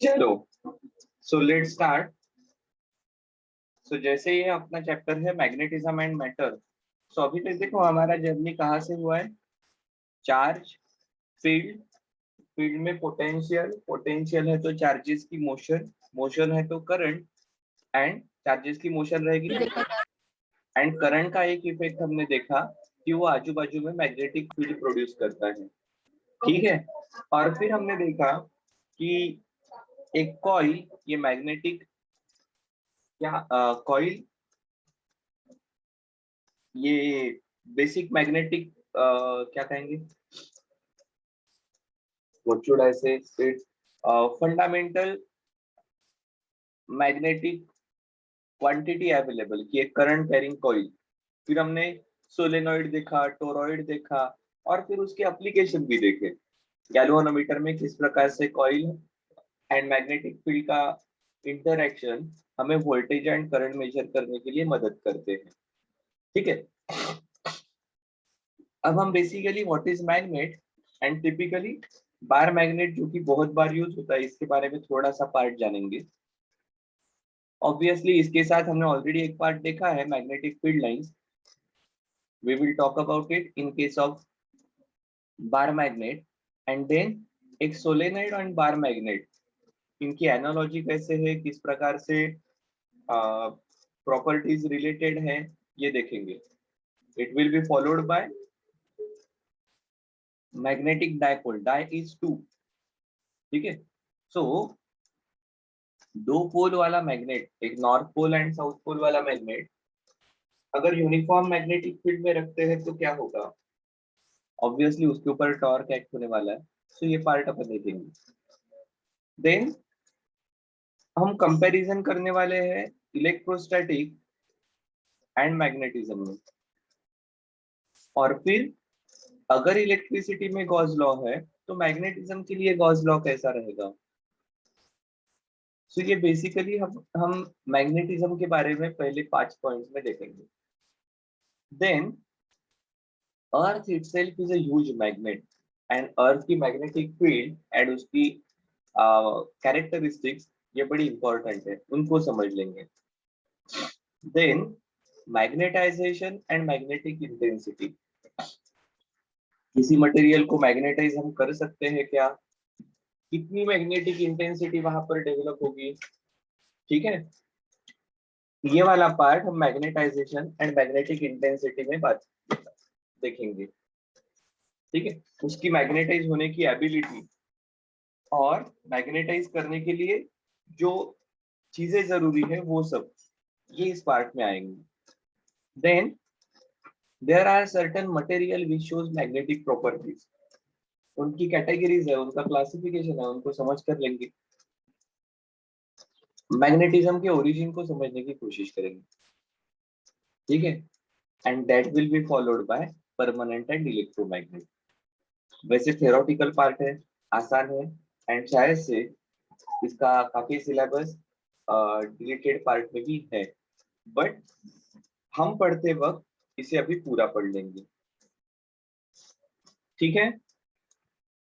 चलो, so let start. सो जैसे ये अपना चैप्टर है मैग्नेटिज्म एंड मैटर। सो अभी तक देखो हमारा जर्नी कहाँ से हुआ है। चार्ज, फील्ड, फील्ड में पोटेंशियल, पोटेंशियल है तो चार्जेस की मोशन, मोशन है तो करंट, एंड चार्जेस की मोशन रहेगी एंड करंट का एक इफेक्ट हमने देखा कि वो आजू बाजू में मैग्नेटिक फील्ड प्रोड्यूस करता है। ठीक है। और फिर हमने देखा कि एक कॉइल, ये मैग्नेटिक क्या कॉइल, ये बेसिक मैग्नेटिक क्या कहेंगे, व्हाट शुड आई से, फंडामेंटल मैग्नेटिक क्वांटिटी अवेलेबल की एक करंट कैरिंग कॉइल। फिर हमने सोलेनॉइड देखा, टोरॉइड देखा, और फिर उसके एप्लीकेशन भी देखे। गैल्वेनोमीटर में किस प्रकार से कॉइल एंड मैग्नेटिक फील्ड का इंटरएक्शन हमें वोल्टेज एंड करंट मेजर करने के लिए मदद करते हैं। ठीक है। अब हम basically what is magnet and typically bar magnet, जो कि बहुत बार यूज होता है, इसके बारे में थोड़ा सा पार्ट जानेंगे। ऑब्वियसली इसके साथ हमने ऑलरेडी एक पार्ट देखा है, magnetic field lines. We will talk about it in case of bar magnet. And then एक सोलेनॉइड एंड बार मैग्नेट, इनकी एनालॉजी कैसे है, किस प्रकार से प्रॉपर्टीज रिलेटेड है, ये देखेंगे। It will be followed by magnetic dipole, di is two. ठीक है। सो दो पोल वाला मैग्नेट, एक north pole and south pole वाला मैग्नेट, अगर यूनिफॉर्म मैग्नेटिक फील्ड में रखते हैं तो क्या होगा। ऑब्वियसली उसके ऊपर टॉर्क एक्ट होने वाला है। सो ये पार्ट अपन देखेंगे। देन हम कंपैरिजन करने वाले हैं इलेक्ट्रोस्टैटिक एंड मैग्नेटिज्म में। और फिर अगर इलेक्ट्रिसिटी में गॉस लॉ है तो मैग्नेटिज्म के लिए गॉस लॉ कैसा रहेगा। सो ये बेसिकली हम मैग्नेटिज्म के बारे में पहले 5 पॉइंट्स में देखेंगे। Then earth itself is a huge magnet, and earth की मैग्नेटिक फील्ड एंड उसकी कैरेक्टरिस्टिक्स ये बड़ी इंपॉर्टेंट है, उनको समझ लेंगे। Then magnetization and magnetic intensity, किसी मटेरियल को मैग्नेटाइज हम कर सकते हैं क्या, कितनी मैग्नेटिक इंटेंसिटी वहां पर डेवलप होगी। ठीक है। ये वाला पार्ट हम मैग्नेटाइजेशन एंड मैग्नेटिक इंटेंसिटी में बात देखेंगे। ठीक है। उसकी मैग्नेटाइज होने की एबिलिटी और मैग्नेटाइज करने के लिए जो चीजें जरूरी है वो सब, ये इस पार्ट में आएंगे। Then there are certain material which shows magnetic properties, उनकी कैटेगरीज है, उनका क्लासिफिकेशन है, उनको समझ कर लेंगे। मैग्नेटिज्म के ओरिजिन को समझने की कोशिश करेंगे। ठीक है। And that will be followed bye permanent and electromagnet. वैसे थ्योरेटिकल पार्ट है, आसान है, एंड शायद से इसका काफी सिलेबस डिलीटेड पार्ट में भी है, बट हम पढ़ते वक्त इसे अभी पूरा पढ़ लेंगे। ठीक है।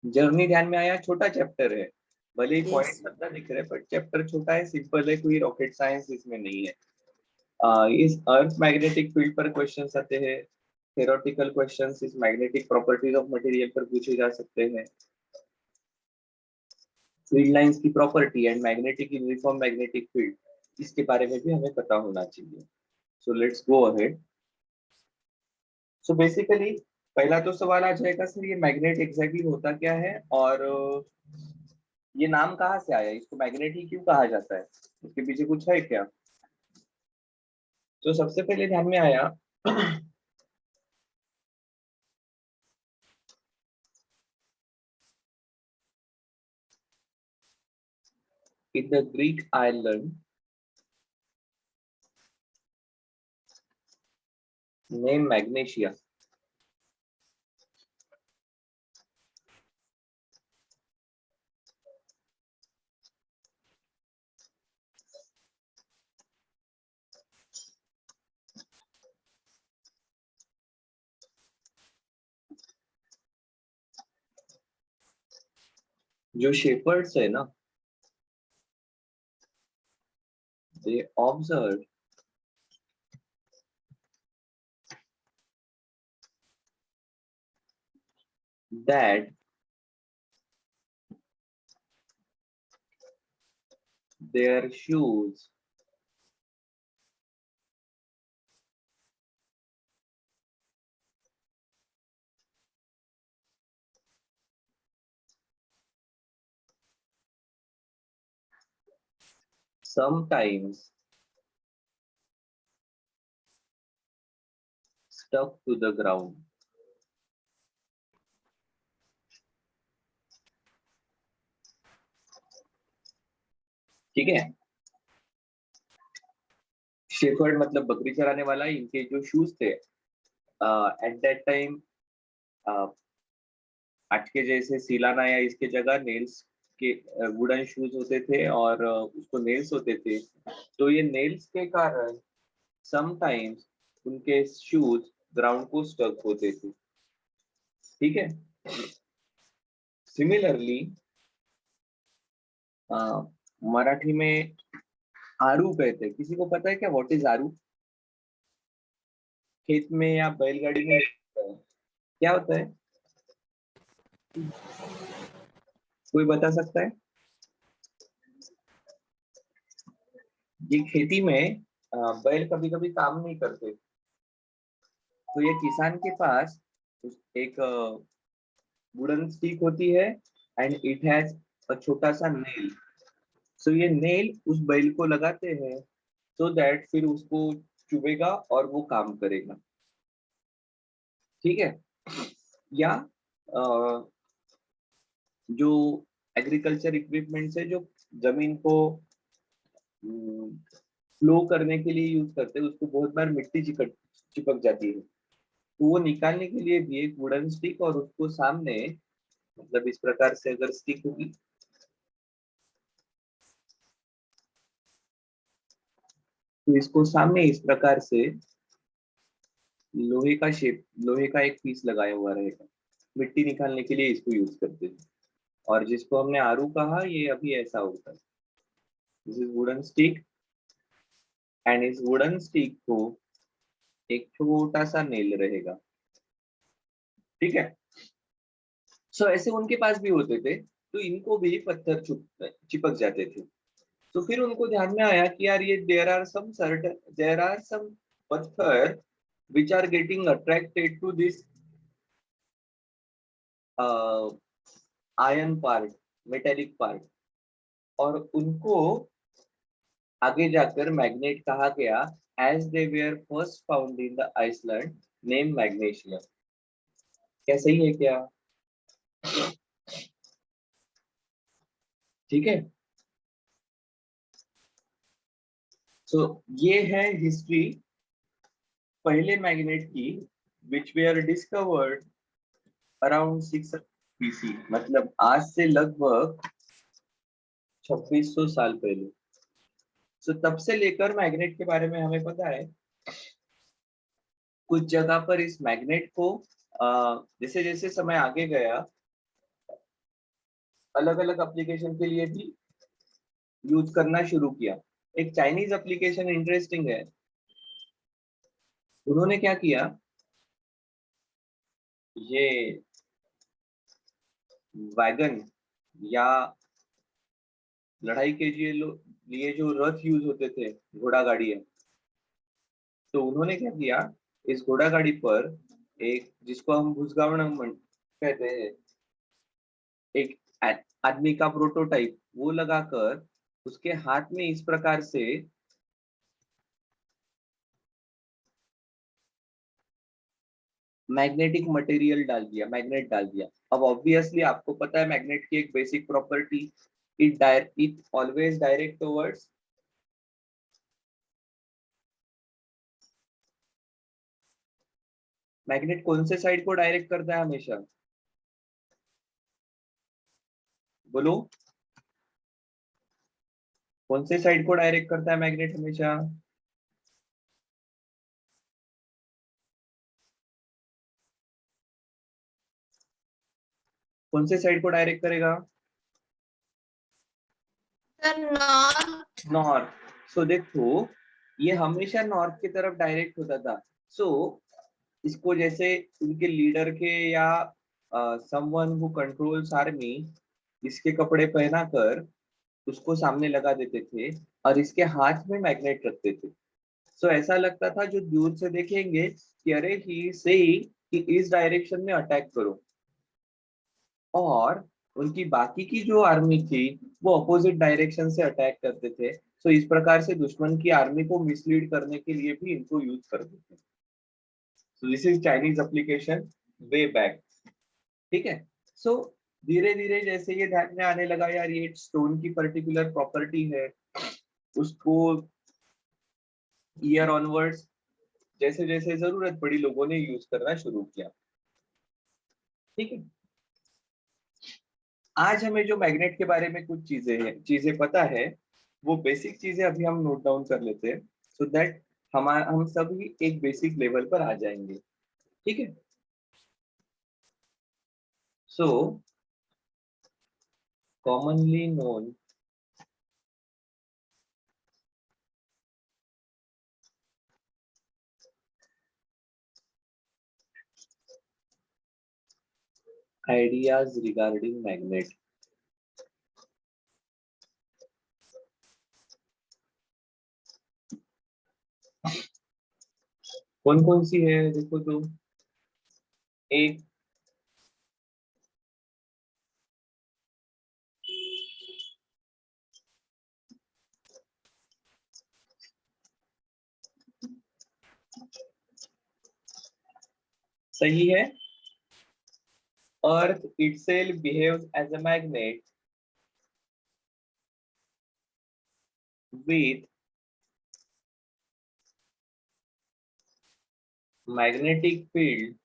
जर्नी ध्यान में आया, छोटा चैप्टर है, भले ही पॉइंट Yes. ज्यादा दिख रहे हैं, बट चैप्टर छोटा है, सिंपल है, कोई रॉकेट साइंस इसमें नहीं है। इस अर्थ मैग्नेटिक फील्ड पर क्वेश्चंस आते हैं, थ्योरेटिकल क्वेश्चंस इस मैग्नेटिक प्रॉपर्टीज ऑफ मटेरियल पर पूछे जा सकते हैं। फील्ड लाइंस की property and magnetic uniform magnetic field, इसके बारे में भी हमें पता होना चाहिए। So let's go ahead. So basically पहला तो सवाल आ जाएगा, सर ये मैग्नेट एग्जैक्टली होता क्या है, और ये नाम कहाँ से आया, इसको मैग्नेट ही क्यों कहा जाता है, इसके पीछे कुछ है क्या। तो सबसे पहले ध्यान में आया in the Greek island named Magnesia. जो शेपर्ड्स है ना, they observed that their shoes sometimes stuck to the ground. ठीक है, शेफर्ड मतलब बकरी चराने वाला, इनके जो शूज थे एट दैट टाइम अटके जैसे सिलाना या इसके जगह नेल्स के वुडन शूज होते थे और उसको नेल्स होते थे, तो ये नेल्स के कारण समटाइम्स उनके शूज ग्राउंड को स्टक होते थे। ठीक है, सिमिलरली मराठी में आरू कहते हैं, किसी को पता है क्या व्हाट इज आरू? खेत में या बैलगाड़ी में क्या होता है, कोई बता सकता है? ये खेती में बैल कभी कभी काम नहीं करते, तो ये किसान के पास एक वुडन स्टिक होती है एंड इट हैज अ छोटा सा नेल। सो ये नेल उस बैल को लगाते हैं सो दैट फिर उसको चुभेगा और वो काम करेगा। ठीक है, या जो एग्रीकल्चर इक्विपमेंट है जो जमीन को फ्लो करने के लिए यूज करते हैं, उसको बहुत बार मिट्टी चिपक जाती है, तो वो निकालने के लिए भी एक वुडन स्टिक और उसको सामने मतलब इस प्रकार से अगर स्टिक होगी तो इसको सामने इस प्रकार से लोहे का एक पीस लगाया हुआ रहेगा, मिट्टी निकालने के लिए इसको यूज करते हैं। और जिसको हमने आरू कहा ये अभी ऐसा होता है, this is wooden stick and इस वुडन स्टिक को एक छोटा सा नेल रहेगा। ठीक है, सो ऐसे उनके पास भी होते थे, तो इनको भी पत्थर चिपक जाते थे। तो फिर उनको ध्यान में आया कि यार ये देयर आर सम पत्थर which are getting attracted to this iron part, metallic part, और उनको आगे जाकर मैग्नेट कहा गया as they were first found in the Iceland named magnesium। क्या सही है क्या? ठीक है, सो ये है हिस्ट्री पहले मैग्नेट की which were discovered around 600 BC, मतलब आज से लगभग 2600 साल पहले। सो तब से लेकर मैग्नेट के बारे में हमें पता है। कुछ जगह पर इस मैग्नेट को जैसे जैसे समय आगे गया अलग अलग एप्लीकेशन के लिए भी यूज करना शुरू किया। एक चाइनीज एप्लीकेशन इंटरेस्टिंग है, उन्होंने क्या किया, ये वैगन या लड़ाई के लिए जो रथ यूज होते थे, घोड़ा गाड़ियां, तो उन्होंने क्या किया, इस घोड़ा गाड़ी पर एक जिसको हम भुजगावण कहते हैं, एक आदमी का प्रोटोटाइप वो लगाकर उसके हाथ में इस प्रकार से मैग्नेटिक मटेरियल डाल दिया, मैग्नेट डाल दिया। अब ऑब्वियसली आपको पता है मैग्नेट की एक basic property, it always direct towards magnet कौन से साइड को डायरेक्ट करता है हमेशा, बोलो कौन से साइड को डायरेक्ट करता है मैग्नेट हमेशा? कौन से साइड को डायरेक्ट करेगा? नॉर्थ। नॉर्थ। सो देखो ये हमेशा नॉर्थ की तरफ डायरेक्ट होता था। सो इसको जैसे उनके लीडर के या समवन हु कंट्रोल्स आर्मी इसके कपड़े पहना कर उसको सामने लगा देते थे और इसके हाथ में मैग्नेट रखते थे। सो ऐसा लगता था जो दूर से देखेंगे कि अरे ही से कि इस डायरेक्शन में अटैक करो, और उनकी बाकी की जो आर्मी थी वो अपोजिट डायरेक्शन से अटैक करते थे। सो इस प्रकार से दुश्मन की आर्मी को मिसलीड करने के लिए भी इनको यूज करते थे। सो this is Chinese application way back. ठीक है। सो धीरे धीरे जैसे ये ध्यान में आने लगा यार ये स्टोन की पर्टिकुलर प्रॉपर्टी है, उसको ईयर ऑनवर्ड्स जैसे जैसे जरूरत पड़ी लोगों ने यूज करना शुरू किया। ठीक है। आज हमें जो मैग्नेट के बारे में कुछ चीजें पता है, वो बेसिक चीजें अभी हम नोट डाउन कर लेते हैं सो दैट हम सभी एक बेसिक लेवल पर आ जाएंगे। ठीक है। So commonly known ideas regarding magnet. कौन कौन सी है देखो तो। एक सही है, अर्थ itself behaves as a magnet with magnetic field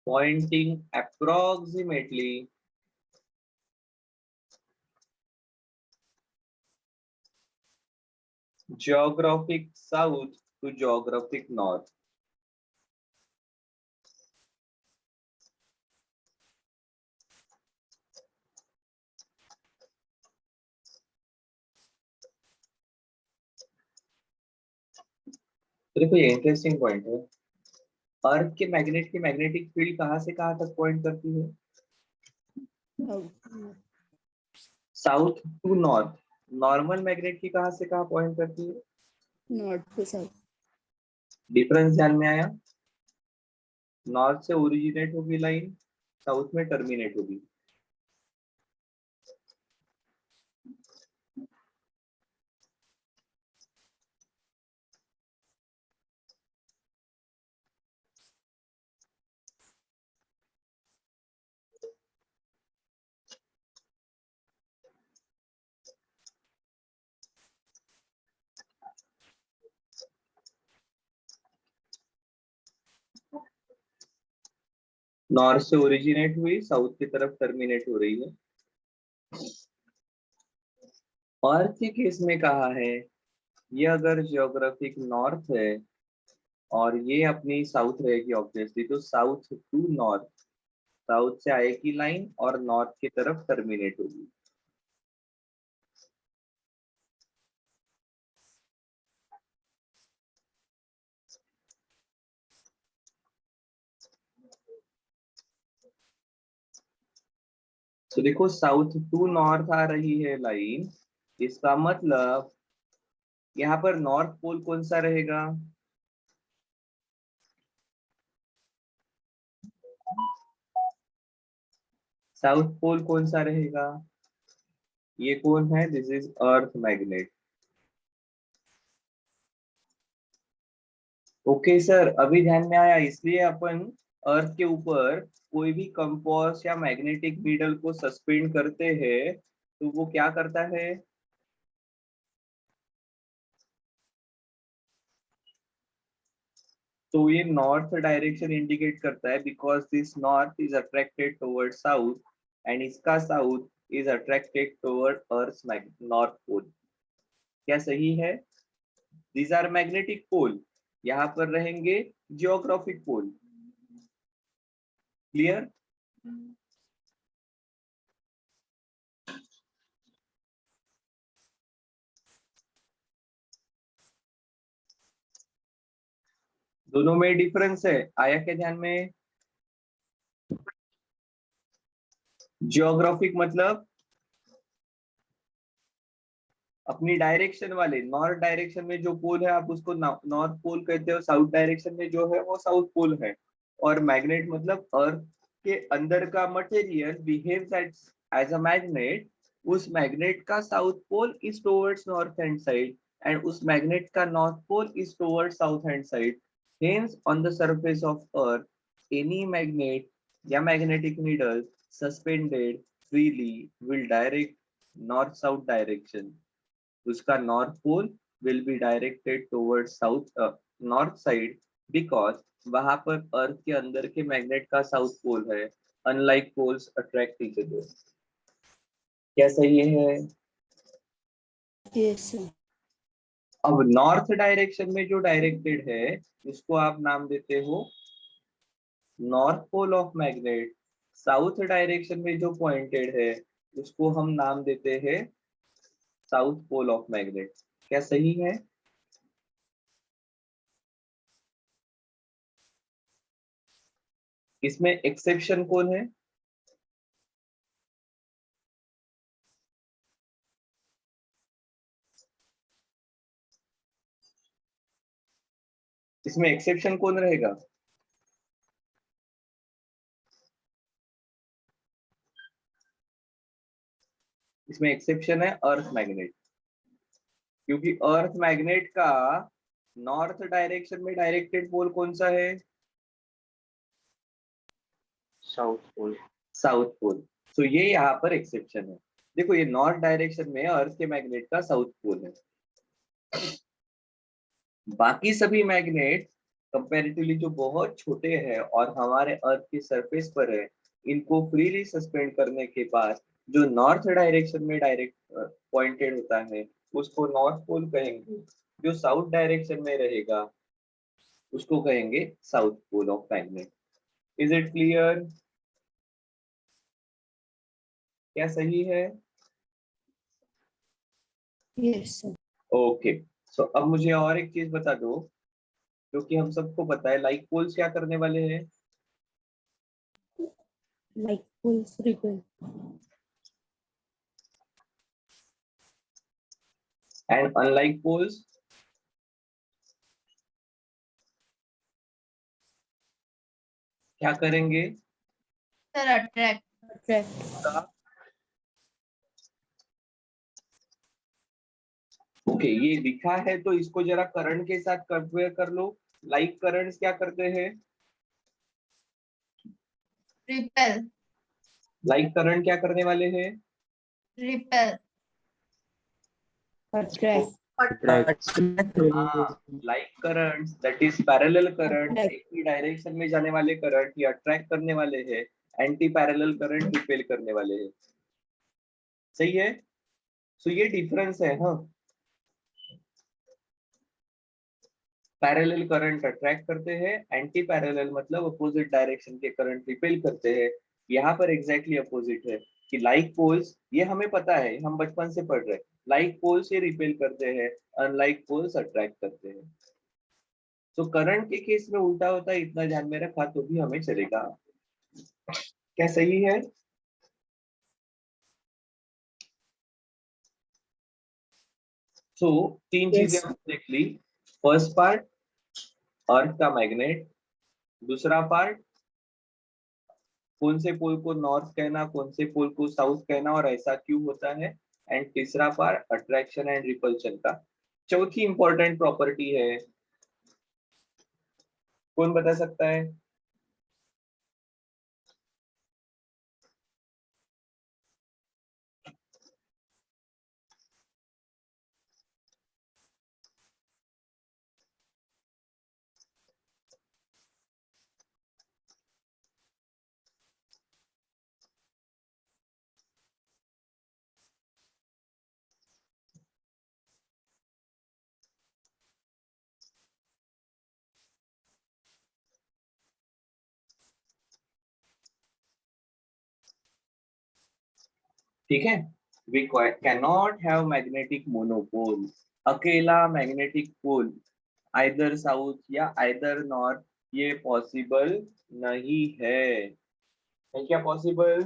pointing approximately geographic south to geographic north। तो देखो ये इंटरेस्टिंग पॉइंट है। अर्थ के मैग्नेट की मैग्नेटिक फील्ड कहाँ से कहाँ तक पॉइंट करती है? South to north. Normal magnet की कहाँ से कहाँ पॉइंट करती है? North to south. डिफरेंस ध्यान में आया? नॉर्थ से ओरिजिनेट होगी लाइन, साउथ में टर्मिनेट होगी। नॉर्थ से ओरिजिनेट हुई, साउथ की तरफ टर्मिनेट हो रही है। अर्थ के केस में कहा है ये अगर जियोग्राफिक नॉर्थ है और ये अपनी साउथ रहेगी ऑब्वियसली, तो साउथ टू नॉर्थ, साउथ से आएगी लाइन और नॉर्थ की तरफ टर्मिनेट होगी। तो देखो साउथ टू नॉर्थ आ रही है लाइन, इसका मतलब यहाँ पर नॉर्थ पोल कौन सा रहेगा? साउथ पोल कौन सा रहेगा? ये कौन है? This is earth magnet. Okay sir, अभी ध्यान में आया। इसलिए अपन अर्थ के ऊपर कोई भी कंपास या मैग्नेटिक नीडल को सस्पेंड करते हैं तो वो क्या करता है? तो ये नॉर्थ डायरेक्शन इंडिकेट करता है because this north is attracted toward south and इसका south is attracted toward earth north pole. क्या सही है? दीज आर मैग्नेटिक पोल, यहाँ पर रहेंगे जियोग्राफिक पोल। क्लियर? दोनों में डिफरेंस है, आया क्या ध्यान में? जियोग्राफिक मतलब अपनी डायरेक्शन वाले, नॉर्थ डायरेक्शन में जो पोल है आप उसको नॉर्थ पोल कहते हो, साउथ डायरेक्शन में जो है वो साउथ पोल है। और मैग्नेट मतलब अर्थ के अंदर का material behaves as a magnet. उस मैग्नेट का south pole is towards north hand side and उस मैग्नेट का north pole is towards south hand side. Hence on the surface of earth any magnet या magnetic needle suspended freely will direct north south direction. उसका north pole will be directed towards south north side because वहां पर अर्थ के अंदर के magnet का south pole है, unlike poles attract each other. क्या सही है? Yes, sir. अब नॉर्थ डायरेक्शन में जो डायरेक्टेड है उसको आप नाम देते हो north pole of magnet. South direction में जो पॉइंटेड है उसको हम नाम देते हैं साउथ पोल ऑफ मैग्नेट। क्या सही है? इसमें एक्सेप्शन कौन है? इसमें एक्सेप्शन कौन रहेगा? इसमें एक्सेप्शन है अर्थ मैग्नेट, क्योंकि अर्थ मैग्नेट का नॉर्थ डायरेक्शन में डायरेक्टेड पोल कौन सा है? South pole. South pole. तो ये यहाँ पर एक्सेप्शन है। देखो ये नॉर्थ डायरेक्शन में अर्थ के मैग्नेट का साउथ पोल है। बाकी सभी मैग्नेट कंपैरेटिवली जो बहुत छोटे हैं और हमारे अर्थ के सरफेस पर है, इनको फ्रीली सस्पेंड करने के बाद जो नॉर्थ डायरेक्शन में डायरेक्ट पॉइंटेड होता है उसको नॉर्थ पोल कहेंगे। जो साउथ डायरेक्शन में रहेगा उसको कहेंगे south pole of magnet. Is it clear? क्या सही है? Yes, sir. ओके। सो अब मुझे और एक चीज बता दो जो कि हम सबको पता है, लाइक पोल्स क्या करने वाले हैं? Like pulse repel. And unlike poles क्या करेंगे? Sir attract. Attract. ओके ये लिखा है तो इसको जरा करंट के साथ कंपेयर कर लो। लाइक करंट्स क्या करते हैं? रिपेल। लाइक करंट क्या करने वाले हैं? Repel. Attract. Like currents that is parallel current, Attract. एक ही डायरेक्शन में जाने वाले करंट ये अट्रैक्ट करने वाले हैं, एंटी पैरेलल करंट रिपेल करने वाले हैं। सही है? सो ये डिफरेंस है। हाँ, पैरेलल करंट अट्रैक्ट करते हैं, एंटी पैरेलल मतलब अपोजिट डायरेक्शन के करंट रिपेल करते हैं। यहाँ पर एग्जैक्टली अपोजिट है कि लाइक पोल्स, ये हमें पता है, हम बचपन से पढ़ रहे हैं, लाइक पोल्स ये रिपेल करते हैं, अनलाइक पोल्स अट्रैक्ट करते हैं। तो करंट के केस में उल्टा होता है, इतना ध्यान में रखा तो भी हमें चलेगा। क्या सही है? सो तीन Yes. चीजें हमने देख ली। फर्स्ट पार्ट अर्थ का मैग्नेट, दूसरा पार्ट कौन से पोल को नॉर्थ कहना, कौन से पोल को साउथ कहना और ऐसा क्यों होता है, एंड तीसरा पार्ट अट्रैक्शन एंड रिपल्शन का। चौथी इंपॉर्टेंट प्रॉपर्टी है, कौन बता सकता है? ठीक है, we can not have magnetic monopole. अकेला मैग्नेटिक पोल आइदर साउथ या आइदर नॉर्थ, ये पॉसिबल नहीं है क्या पॉसिबल?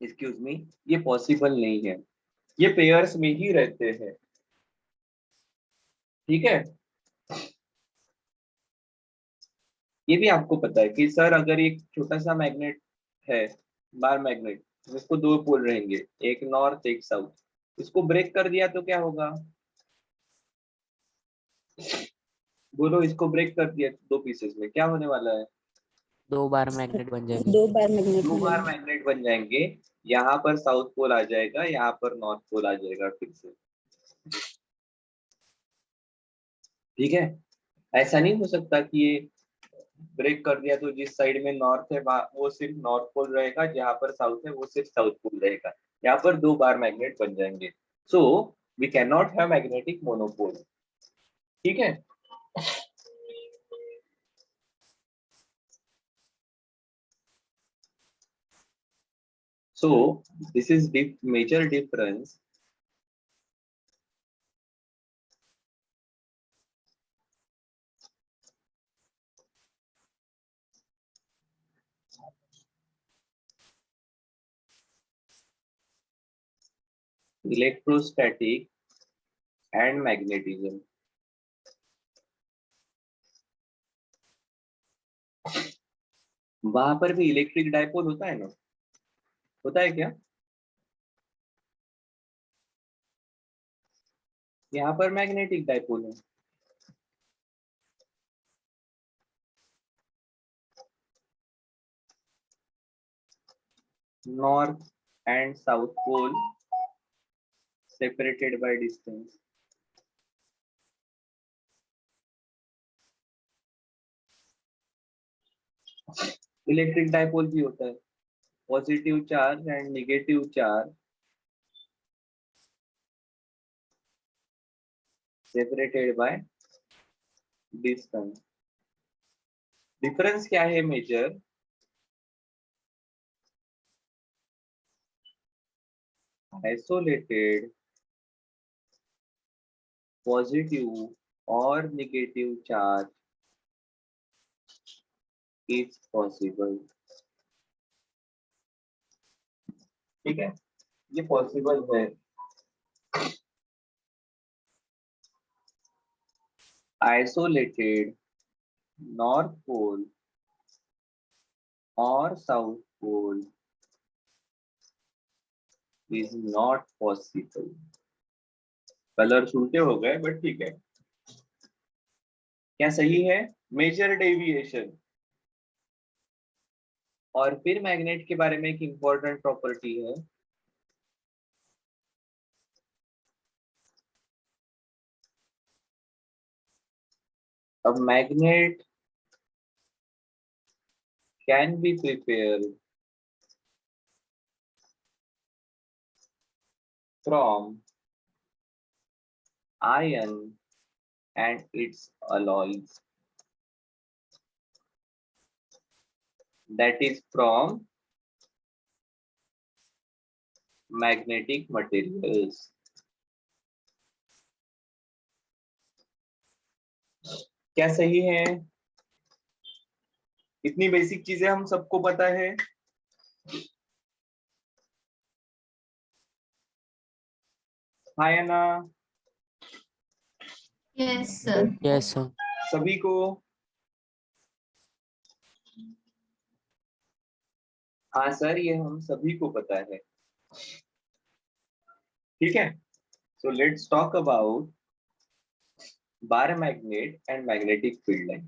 एक्सक्यूज मी, ये पॉसिबल नहीं है, ये पेयर्स में ही रहते हैं। ठीक है, ये भी आपको पता है कि सर अगर एक छोटा सा मैग्नेट है, बार मैग्नेट, जिसको दो पोल रहेंगे, एक नॉर्थ एक साउथ, इसको ब्रेक कर दिया तो क्या होगा? बोलो, इसको ब्रेक कर दिया दो पीसेस में, क्या होने वाला है? 2 बार मैग्नेट बन जाएंगे। 2 बार मैग्नेट दो बार मिलेगा। मैग्नेट बन जाएंगे। यहाँ पर साउथ पोल आ जाएगा, यहाँ पर नॉर्थ पोल आ जाएगा फिर से। ठीक है, ऐसा नहीं हो सकता कि ये ब्रेक कर दिया तो जिस साइड में नॉर्थ है वो सिर्फ नॉर्थ पोल रहेगा, जहां पर साउथ है वो सिर्फ साउथ पोल रहेगा। यहाँ पर दो बार मैग्नेट बन जाएंगे। So we can not have magnetic monopole. ठीक है, so this is major difference electrostatic and magnetism. वहां पर भी इलेक्ट्रिक डायपोल होता है ना, होता है क्या? यहाँ पर मैग्नेटिक डायपोल है। North and south pole separated by distance। Electric dipole भी होता है, positive charge and negative charge separated by distance. Difference क्या है मेजर? आइसोलेटेड पॉजिटिव और नेगेटिव चार्ज इज पॉसिबल। ठीक है, ये पॉसिबल है। आइसोलेटेड नॉर्थ पोल और south pole is not possible. Colour उल्टे हो गए बट ठीक है। क्या सही है? Major deviation. और फिर मैग्नेट के बारे में एक इंपॉर्टेंट प्रॉपर्टी है, अब magnet can be prepared from iron and its alloys, that is from magnetic materials। क्या सही है? इतनी बेसिक चीजें हम सबको पता है। हाँ या ना? Yes, sir. Yes sir. सभी को? हाँ सर, ये हम सभी को पता है। ठीक है, so let's talk about bar magnet and magnetic field line।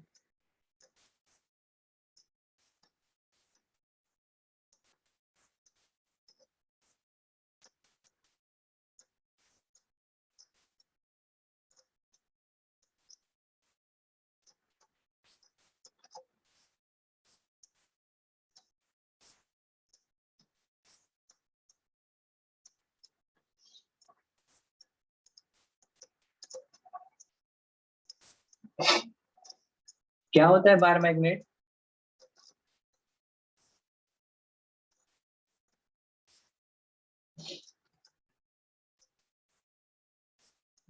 क्या होता है बार मैग्नेट?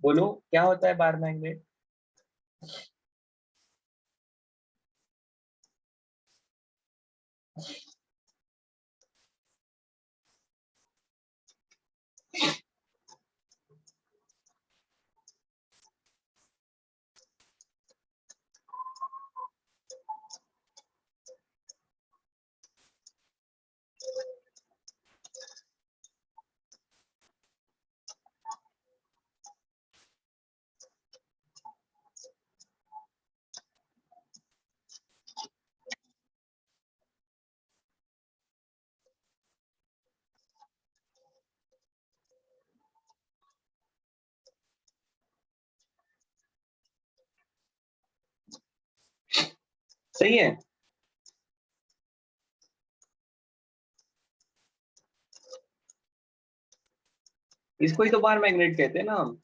बोलो क्या होता है बार मैग्नेट? सही है। इसको ही तो बार मैग्नेट कहते हैं ना हम।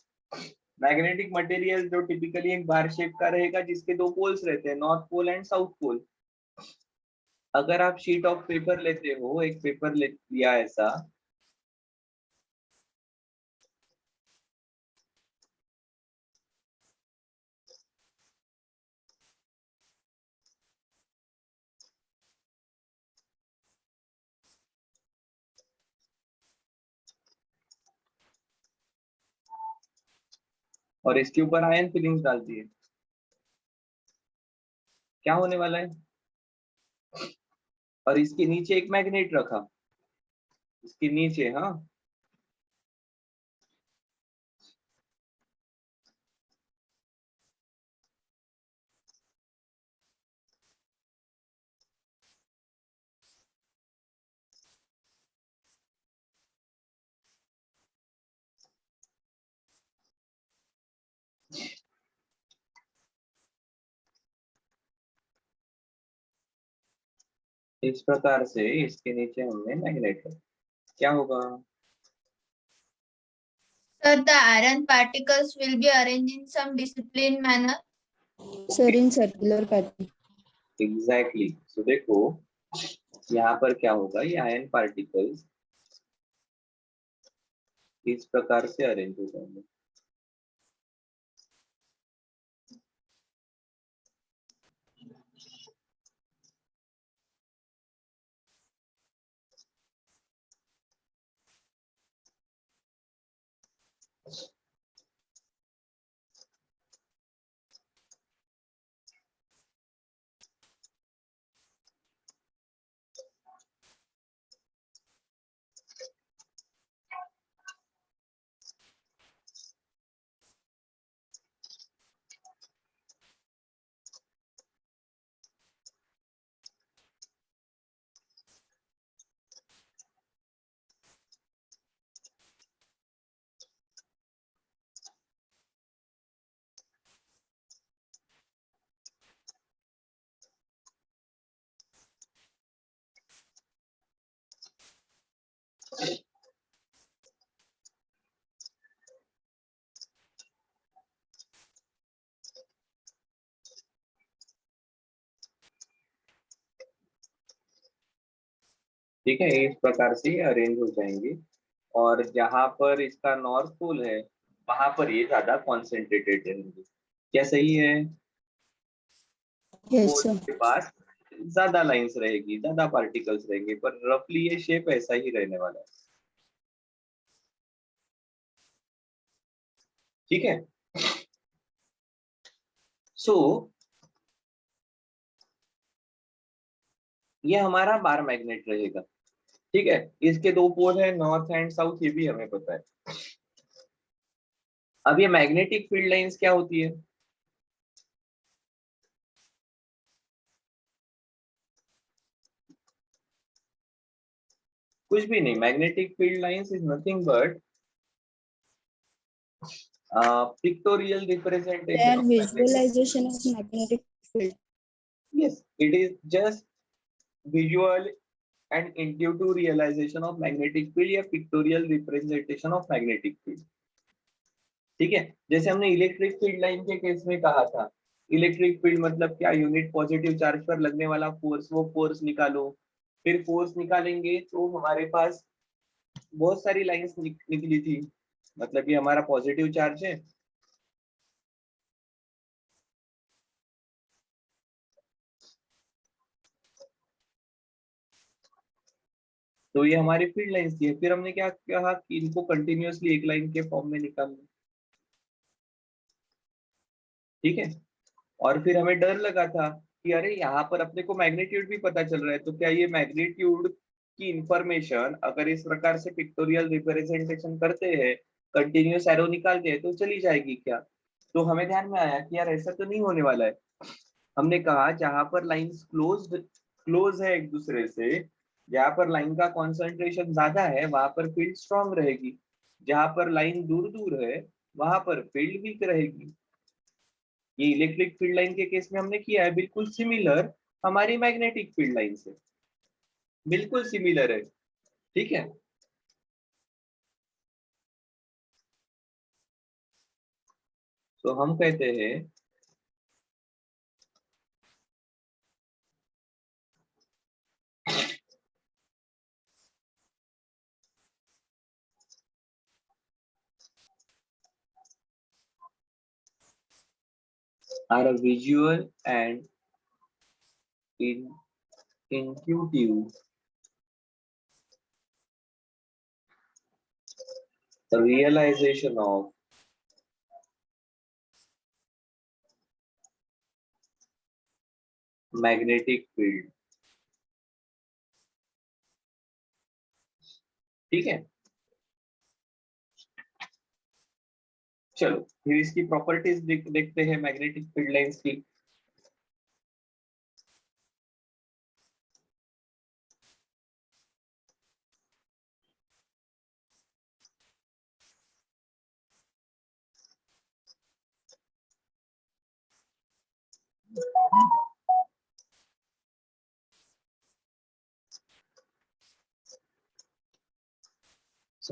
मैग्नेटिक मटेरियल जो टिपिकली एक बार शेप का रहेगा जिसके दो पोल्स रहते हैं, north pole and south pole. अगर आप शीट ऑफ पेपर लेते हो, एक पेपर ले लिया ऐसा, और इसके ऊपर आयन फिलिंग्स डाल दिए, क्या होने वाला है? और इसके नीचे एक मैग्नेट रखा, इसके नीचे, हाँ, इस प्रकार से इसके नीचे हमने मैग्नेट रखा, क्या होगा? Sir, the iron particles will be arranged in some disciplined manner. Sir, in circular pattern. Exactly so देखो यहाँ पर क्या होगा, ये आयन पार्टिकल्स इस प्रकार से अरेंज हो जाएंगे। ठीक है, इस प्रकार से ये अरेंज हो जाएंगे, और जहां पर इसका नॉर्थ पोल है वहां पर ये ज्यादा कॉन्सेंट्रेटेड रहेंगे। क्या सही है? Yes, पोल sir. के पास ज्यादा लाइंस रहेगी, ज्यादा पार्टिकल्स रहेंगे, पर रफली ये शेप ऐसा ही रहने वाला है। ठीक है, सो ये हमारा बार मैग्नेट रहेगा। ठीक है, इसके दो पोल है, नॉर्थ एंड साउथ, ये भी हमें पता है। अब ये मैग्नेटिक फील्ड लाइंस क्या होती है? कुछ भी नहीं, magnetic field lines is nothing but pictorial They representation are of magnetic. visualization of magnetic field. Yes, it is just visual and intuitive realization of magnetic field या pictorial representation of magnetic field. ठीक है, जैसे हमने electric field line के case में कहा था, electric field मतलब क्या, यूनिट पॉजिटिव चार्ज पर लगने वाला फोर्स, वो फोर्स निकालो। फिर फोर्स निकालेंगे तो हमारे पास बहुत सारी लाइंस निकली थी, मतलब ये हमारा पॉजिटिव चार्ज है, तो ये हमारी फील्ड लाइंस थी। फिर हमने क्या कहा कि इनको कंटिन्यूअसली एक लाइन के फॉर्म में निकालना, ठीक है। और फिर हमें डर लगा था कि अरे यहाँ पर अपने को मैग्नीट्यूड भी पता चल रहा है, तो क्या ये मैग्नीट्यूड की इंफॉर्मेशन अगर इस प्रकार से पिक्टोरियल रिप्रेजेंटेशन करते हैं, कंटिन्यूअस एरो निकालते हैं, तो चली जाएगी क्या? तो हमें ध्यान में आया कि यार ऐसा तो नहीं होने वाला है। हमने कहा जहां पर लाइंस क्लोज है एक दूसरे से, जहां पर लाइन का कॉन्सेंट्रेशन ज्यादा है, वहां पर फील्ड स्ट्रांग रहेगी। जहां पर लाइन दूर दूर है, वहां पर फील्ड वीक रहेगी। ये इलेक्ट्रिक फील्ड लाइन के केस में हमने किया है बिल्कुल सिमिलर हमारी मैग्नेटिक फील्ड लाइन से, बिल्कुल सिमिलर है, ठीक है। तो हम कहते हैं are a visual and intuitive realization of magnetic field, ठीक है। चलो फिर इसकी प्रॉपर्टीज देखते हैं मैग्नेटिक फील्ड लाइंस की।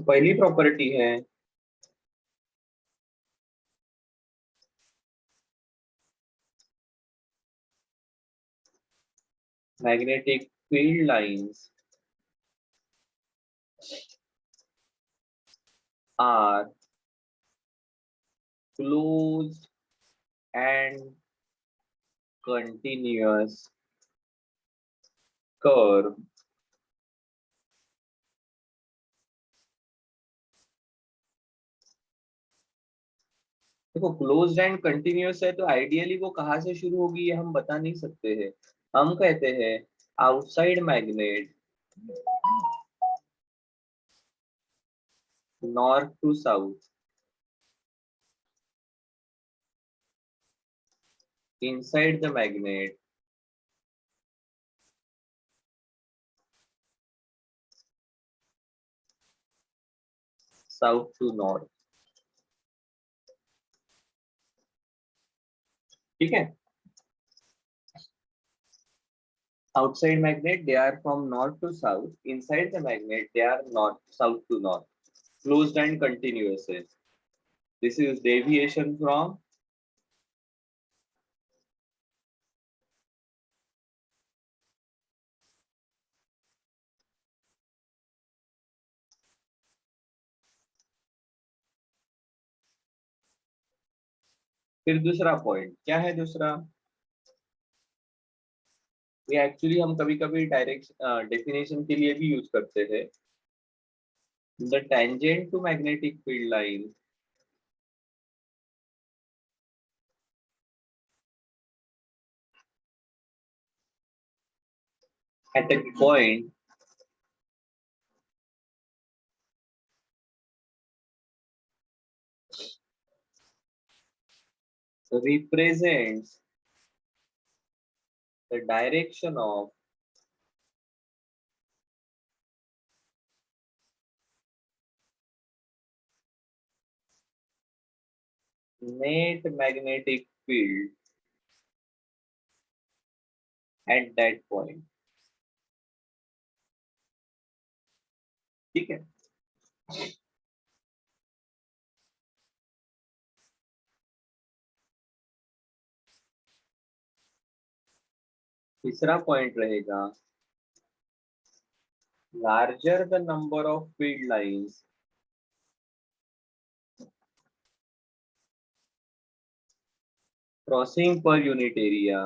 पहली प्रॉपर्टी है magnetic field lines are closed and continuous curve देखो क्लोज्ड एंड कंटिन्यूअस है, तो आइडियली वो कहाँ से शुरू होगी ये हम बता नहीं सकते हैं। हम कहते हैं outside magnet north to south, inside the magnet south to north, ठीक है। Outside magnet they are from north to south, inside the magnet they are north south to north, closed and continuous है। This is deviation from फिर दूसरा point क्या है दूसरा, ये actually हम कभी कभी डायरेक्ट डेफिनेशन के लिए भी यूज करते हैं। The tangent to magnetic field line at a point represents the direction of net magnetic field at that point, ठीक है। तीसरा पॉइंट रहेगा larger the number of field lines crossing per unit area,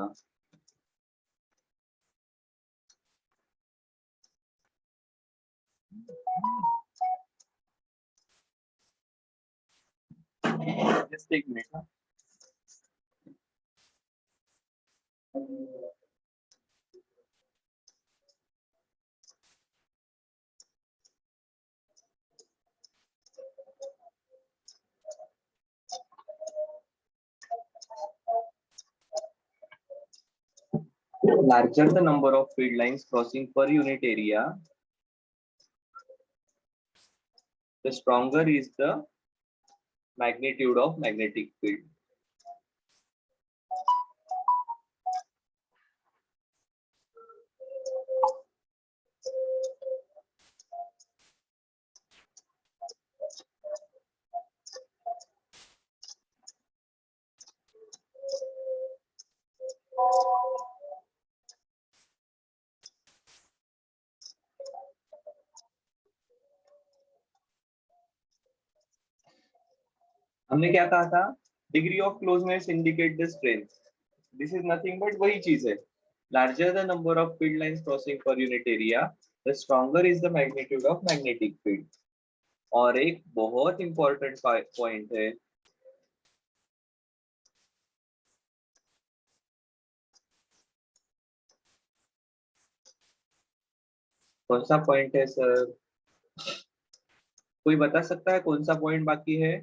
just एक minute. Larger the number of field lines crossing per unit area, the stronger is the magnitude of magnetic field. हमने क्या कहा था? Degree of closeness indicate the strength. This is nothing but वही चीज है। Larger the number of field lines crossing per unit area, the stronger is the magnitude of magnetic field. और एक बहुत इंपॉर्टेंट पॉइंट है, कौन सा पॉइंट है सर? कोई बता सकता है कौन सा पॉइंट बाकी है?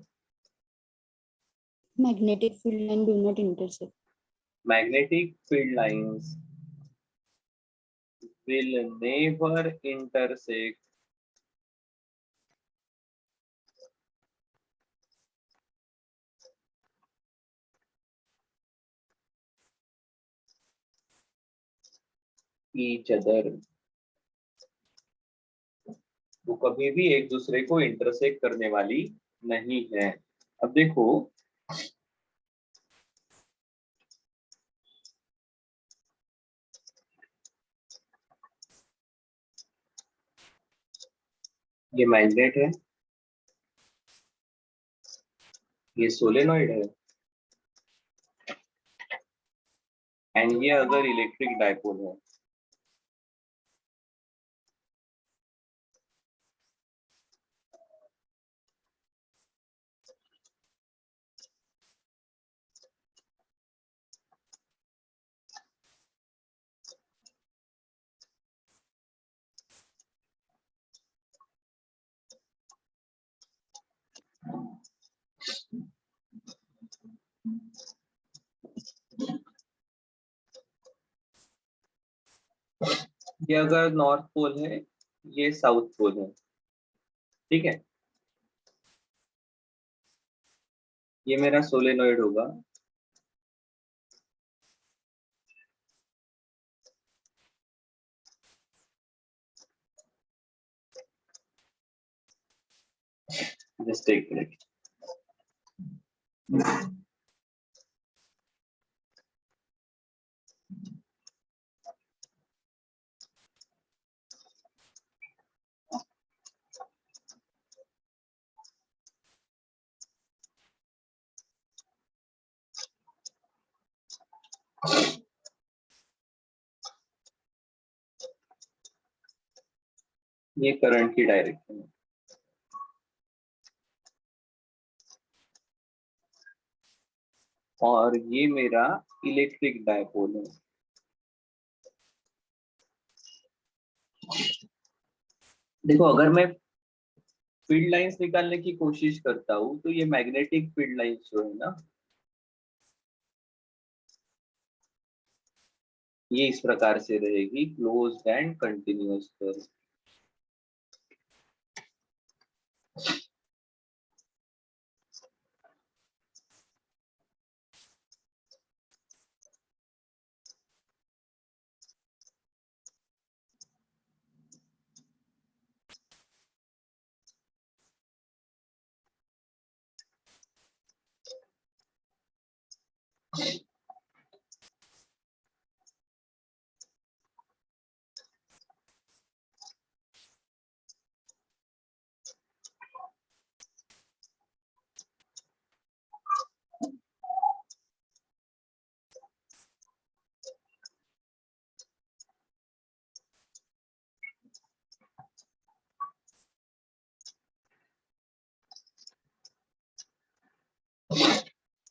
Magnetic field line do not intersect. Magnetic field lines will never intersect each other। वो कभी भी एक दूसरे को इंटरसेक्ट करने वाली नहीं है। अब देखो, ये मैग्नेट है, ये सोलेनॉइड है, एंड ये अगर इलेक्ट्रिक डायपोल है। ये अगर नॉर्थ पोल है, ये साउथ पोल है, ठीक है। ये मेरा सोलेनॉइड होगा, जस्ट एक मिनट। ये करंट की डायरेक्शन है, और ये मेरा इलेक्ट्रिक डायपोल है। देखो, अगर मैं फील्ड लाइंस निकालने की कोशिश करता हूं तो ये मैग्नेटिक फील्ड लाइंस जो है ना, ये इस प्रकार से रहेगी, क्लोज्ड एंड कंटिन्यूअस कर्व।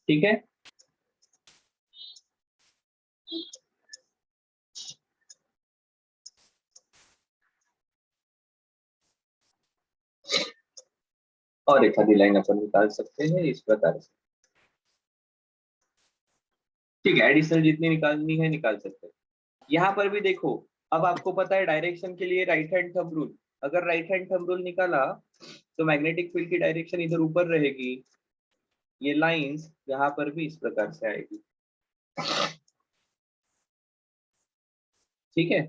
ठीक है, और एक आधी लाइन अपन निकाल सकते हैं इस प्रकार से। ठीक है, एडिशनल जितनी निकालनी है निकाल सकते हैं। यहाँ पर भी देखो, अब आपको पता है डायरेक्शन के लिए राइट हैंड थंब रूल, अगर राइट हैंड थंब रूल निकाला तो मैग्नेटिक फील्ड की डायरेक्शन इधर ऊपर रहेगी, ये लाइंस यहाँ पर भी इस प्रकार से आएगी। ठीक है,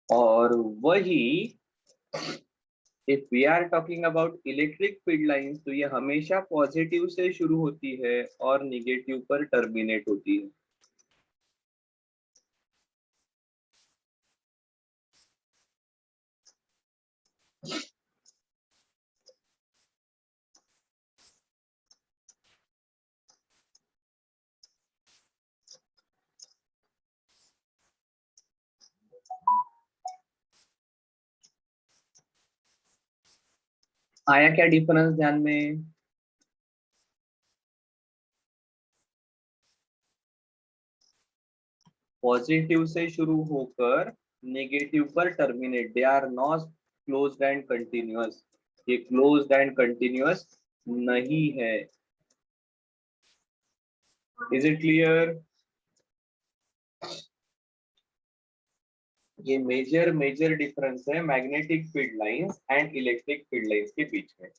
और वही if we are talking about electric field lines, तो ये हमेशा पॉजिटिव से शुरू होती है और निगेटिव पर टर्मिनेट होती है। आया क्या डिफरेंस ध्यान में? पॉजिटिव से शुरू होकर नेगेटिव पर terminate, they are not closed and continuous, ये क्लोज्ड एंड कंटिन्यूअस नहीं है। Is it clear? ये मेजर डिफरेंस है magnetic field lines and electric field lines के बीच में।